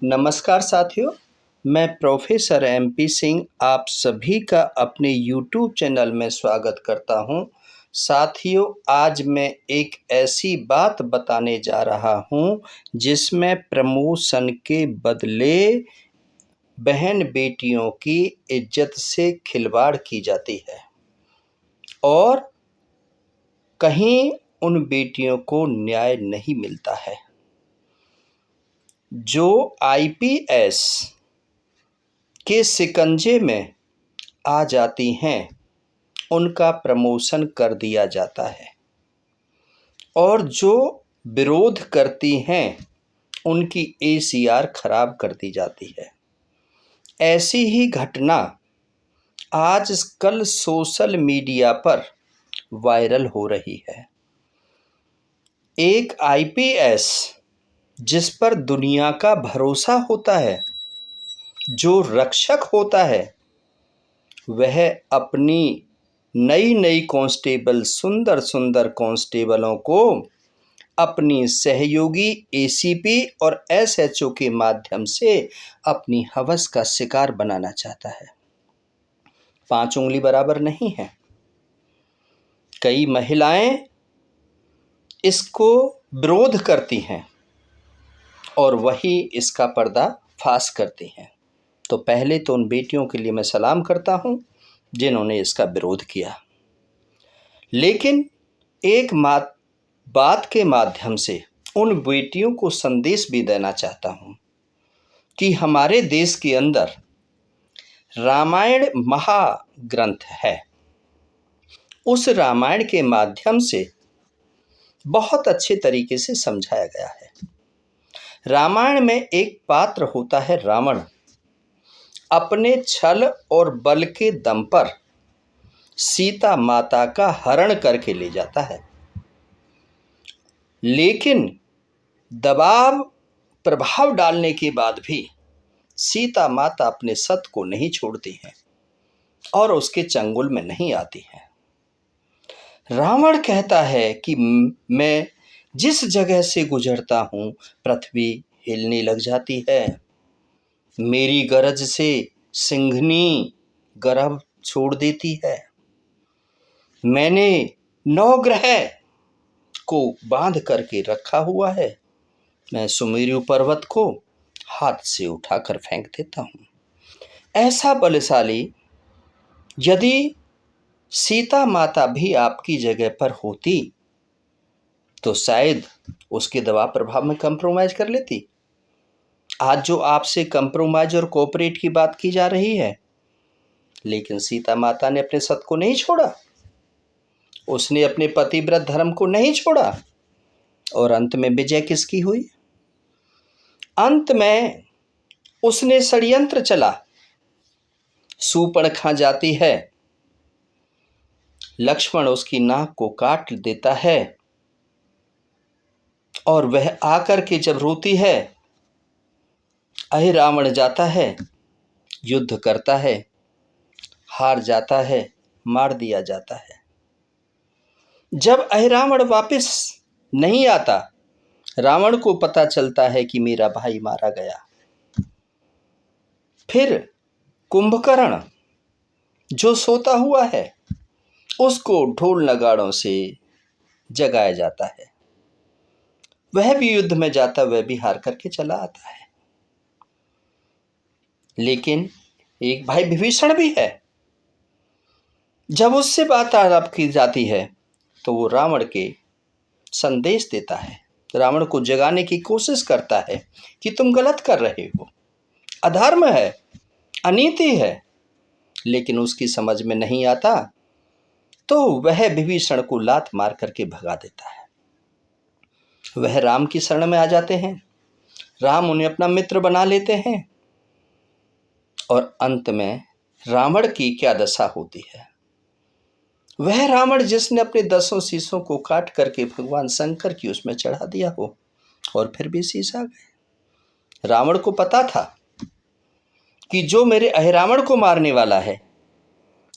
नमस्कार साथियों, मैं प्रोफेसर MP सिंह आप सभी का अपने YouTube चैनल में स्वागत करता हूं। साथियों, आज मैं एक ऐसी बात बताने जा रहा हूं जिसमें प्रमोशन के बदले बहन बेटियों की इज्जत से खिलवाड़ की जाती है और कहीं उन बेटियों को न्याय नहीं मिलता है। जो IPS के शिकंजे में आ जाती हैं, उनका प्रमोशन कर दिया जाता है और जो विरोध करती हैं, उनकी ACR खराब कर दी जाती है। ऐसी ही घटना आजकल सोशल मीडिया पर वायरल हो रही है। एक IPS जिस पर दुनिया का भरोसा होता है, जो रक्षक होता है, वह अपनी नई कांस्टेबल सुंदर कांस्टेबलों को अपनी सहयोगी ACP और SHO के माध्यम से अपनी हवस का शिकार बनाना चाहता है। 5 उंगली बराबर नहीं है। कई महिलाएं इसको विरोध करती हैं और वही इसका पर्दाफाश करती हैं। तो पहले तो उन बेटियों के लिए मैं सलाम करता हूं जिन्होंने इसका विरोध किया, लेकिन एक बात के माध्यम से उन बेटियों को संदेश भी देना चाहता हूं कि हमारे देश के अंदर रामायण महाग्रंथ है। उस रामायण के माध्यम से बहुत अच्छे तरीके से समझाया गया है। रामायण में एक पात्र होता है रावण। अपने छल और बल के दम पर सीता माता का हरण करके ले जाता है, लेकिन दबाव प्रभाव डालने के बाद भी सीता माता अपने सत को नहीं छोड़ती हैं और उसके चंगुल में नहीं आती हैं। रावण कहता है कि मैं जिस जगह से गुजरता हूं, पृथ्वी हिलने लग जाती है। मेरी गरज से सिंघनी गर्भ छोड़ देती है। मैंने 9 ग्रह को बांध करके रखा हुआ है। मैं सुमेरु पर्वत को हाथ से उठाकर फेंक देता हूं। ऐसा बलशाली यदि सीता माता भी आपकी जगह पर होती तो शायद उसके दबाव प्रभाव में कंप्रोमाइज कर लेती। आज जो आपसे कंप्रोमाइज और कोऑपरेट की बात की जा रही है, लेकिन सीता माता ने अपने सत को नहीं छोड़ा, उसने अपने पतिव्रत धर्म को नहीं छोड़ा और अंत में विजय किसकी हुई? अंत में उसने षड्यंत्र चला। सूर्पणखा जाती है, लक्ष्मण उसकी नाक को काट देता है और वह आकर के जब रोती है, अहिरावण जाता है, युद्ध करता है, हार जाता है, मार दिया जाता है। जब अहिरावण वापस नहीं आता, रावण को पता चलता है कि मेरा भाई मारा गया। फिर कुंभकर्ण जो सोता हुआ है, उसको ढोल नगाड़ों से जगाया जाता है। वह भी युद्ध में जाता, वह भी हार करके चला आता है। लेकिन एक भाई विभीषण भी है। जब उससे बात आलाप की जाती है तो वो रावण के संदेश देता है, रावण को जगाने की कोशिश करता है कि तुम गलत कर रहे हो, अधर्म है, अनीति है। लेकिन उसकी समझ में नहीं आता तो वह विभीषण को लात मार करके भगा देता है। वह राम की शरण में आ जाते हैं। राम उन्हें अपना मित्र बना लेते हैं और अंत में रावण की क्या दशा होती है? वह रावण जिसने अपने 10 शीशों को काट करके भगवान शंकर की उसमें चढ़ा दिया हो और फिर भी शीश आ गए। रावण को पता था कि जो मेरे अहिरावण को मारने वाला है,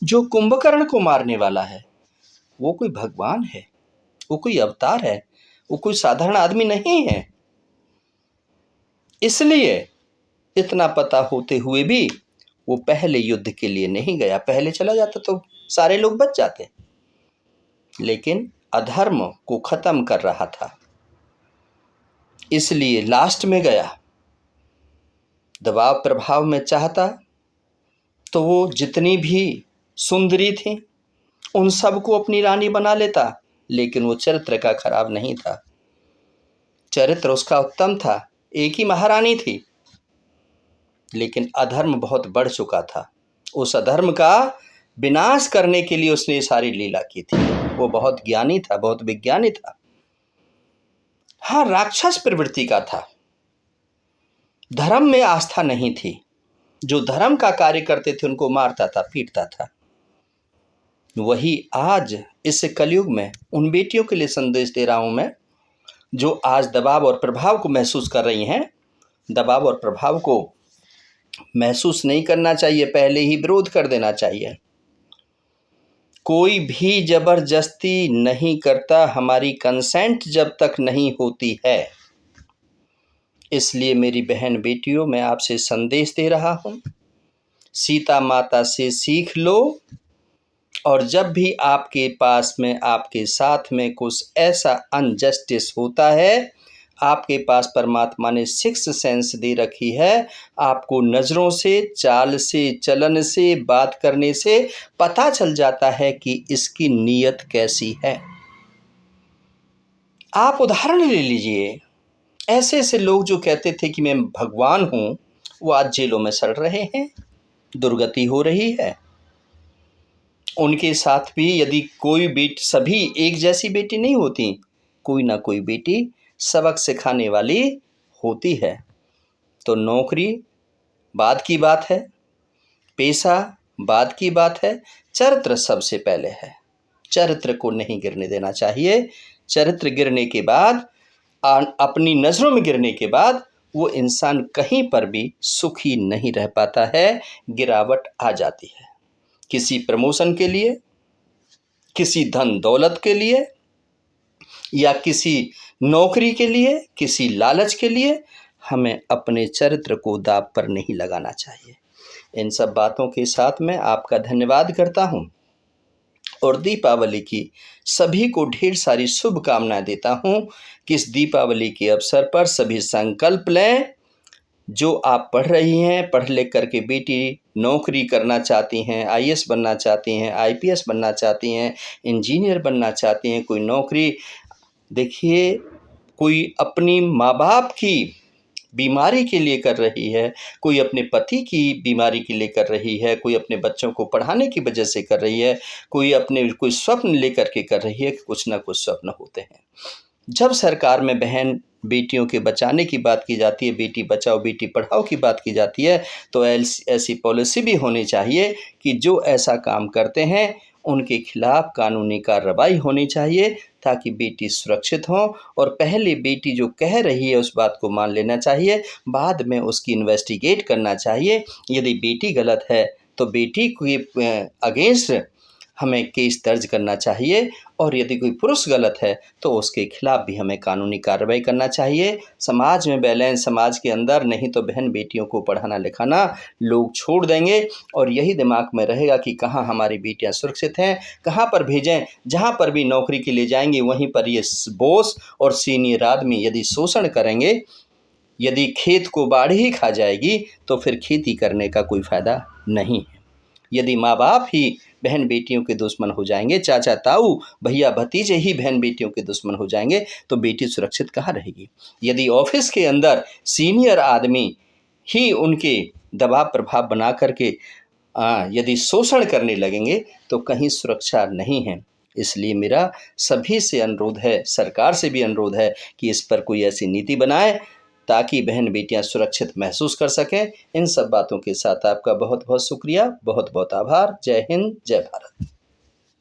जो कुंभकर्ण को मारने वाला है, वो कोई भगवान है, वो कोई अवतार है, वो कोई साधारण आदमी नहीं है। इसलिए इतना पता होते हुए भी वो पहले युद्ध के लिए नहीं गया। पहले चला जाता तो सारे लोग बच जाते, लेकिन अधर्म को खत्म कर रहा था, इसलिए लास्ट में गया। दबाव प्रभाव में चाहता तो वो जितनी भी सुंदरी थी उन सबको अपनी रानी बना लेता, लेकिन वो चरित्र का खराब नहीं था, चरित्र उसका उत्तम था। एक ही महारानी थी, लेकिन अधर्म बहुत बढ़ चुका था। उस अधर्म का विनाश करने के लिए उसने सारी लीला की थी। वो बहुत ज्ञानी था, बहुत विज्ञानी था। हाँ, राक्षस प्रवृत्ति का था, धर्म में आस्था नहीं थी। जो धर्म का कार्य करते थे उनको मारता था, पीटता था। वही आज इस कलयुग में उन बेटियों के लिए संदेश दे रहा हूं मैं, जो आज दबाव और प्रभाव को महसूस कर रही हैं। दबाव और प्रभाव को महसूस नहीं करना चाहिए, पहले ही विरोध कर देना चाहिए। कोई भी जबरदस्ती नहीं करता, हमारी कंसेंट जब तक नहीं होती है। इसलिए मेरी बहन बेटियों, मैं आपसे संदेश दे रहा हूं, सीता माता से सीख लो। और जब भी आपके पास में, आपके साथ में कुछ ऐसा अनजस्टिस होता है, आपके पास परमात्मा ने सिक्स सेंस दे रखी है। आपको नज़रों से, चाल से, चलन से, बात करने से पता चल जाता है कि इसकी नीयत कैसी है। आप उदाहरण ले लीजिए, ऐसे ऐसे लोग जो कहते थे कि मैं भगवान हूँ, वो आज जेलों में सड़ रहे हैं, दुर्गति हो रही है। उनके साथ भी यदि कोई बेटी, सभी एक जैसी बेटी नहीं होती, कोई ना कोई बेटी सबक सिखाने वाली होती है। तो नौकरी बाद की बात है, पेशा बाद की बात है, चरित्र सबसे पहले है। चरित्र को नहीं गिरने देना चाहिए। चरित्र गिरने के बाद, अपनी नज़रों में गिरने के बाद, वो इंसान कहीं पर भी सुखी नहीं रह पाता है, गिरावट आ जाती है। किसी प्रमोशन के लिए, किसी धन दौलत के लिए, या किसी नौकरी के लिए, किसी लालच के लिए हमें अपने चरित्र को दांव पर नहीं लगाना चाहिए। इन सब बातों के साथ मैं आपका धन्यवाद करता हूं और दीपावली की सभी को ढेर सारी शुभकामनाएं देता हूं कि इस दीपावली के अवसर पर सभी संकल्प लें। जो आप पढ़ रही हैं, पढ़ लिख करके बेटी नौकरी करना चाहती हैं, आईएएस बनना चाहती हैं, आईपीएस बनना चाहती हैं, इंजीनियर बनना चाहती हैं, कोई नौकरी, देखिए, कोई अपनी माँ बाप की बीमारी के लिए कर रही है, कोई अपने पति की बीमारी के लिए कर रही है, कोई अपने बच्चों को पढ़ाने की वजह से कर रही है, कोई अपने कोई स्वप्न लेकर के कर रही है। कुछ ना कुछ स्वप्न होते हैं। जब सरकार में बहन बेटियों के बचाने की बात की जाती है, बेटी बचाओ बेटी पढ़ाओ की बात की जाती है, तो ऐसी पॉलिसी भी होनी चाहिए कि जो ऐसा काम करते हैं उनके खिलाफ कानूनी कार्रवाई होनी चाहिए, ताकि बेटी सुरक्षित हो। और पहले बेटी जो कह रही है उस बात को मान लेना चाहिए, बाद में उसकी इन्वेस्टिगेट करना चाहिए। यदि बेटी गलत है तो बेटी के अगेंस्ट हमें केस दर्ज करना चाहिए, और यदि कोई पुरुष गलत है तो उसके खिलाफ भी हमें कानूनी कार्रवाई करना चाहिए। समाज में बैलेंस, समाज के अंदर, नहीं तो बहन बेटियों को पढ़ाना लिखाना लोग छोड़ देंगे, और यही दिमाग में रहेगा कि कहाँ हमारी बेटियां सुरक्षित हैं, कहाँ पर भेजें। जहाँ पर भी नौकरी के लिए जाएंगी वहीं पर ये बॉस और सीनियर आदमी यदि शोषण करेंगे, यदि खेत को बाढ़ ही खा जाएगी तो फिर खेती करने का कोई फ़ायदा नहीं है। यदि माँ बाप ही बहन बेटियों के दुश्मन हो जाएंगे, चाचा ताऊ भैया भतीजे ही बहन बेटियों के दुश्मन हो जाएंगे, तो बेटी सुरक्षित कहाँ रहेगी। यदि ऑफिस के अंदर सीनियर आदमी ही उनके दबाव प्रभाव बना करके यदि शोषण करने लगेंगे तो कहीं सुरक्षा नहीं है। इसलिए मेरा सभी से अनुरोध है, सरकार से भी अनुरोध है कि इस पर कोई ऐसी नीति बनाए ताकि बहन बेटियां सुरक्षित महसूस कर सकें। इन सब बातों के साथ आपका बहुत बहुत शुक्रिया, बहुत बहुत आभार। जय हिंद, जय भारत।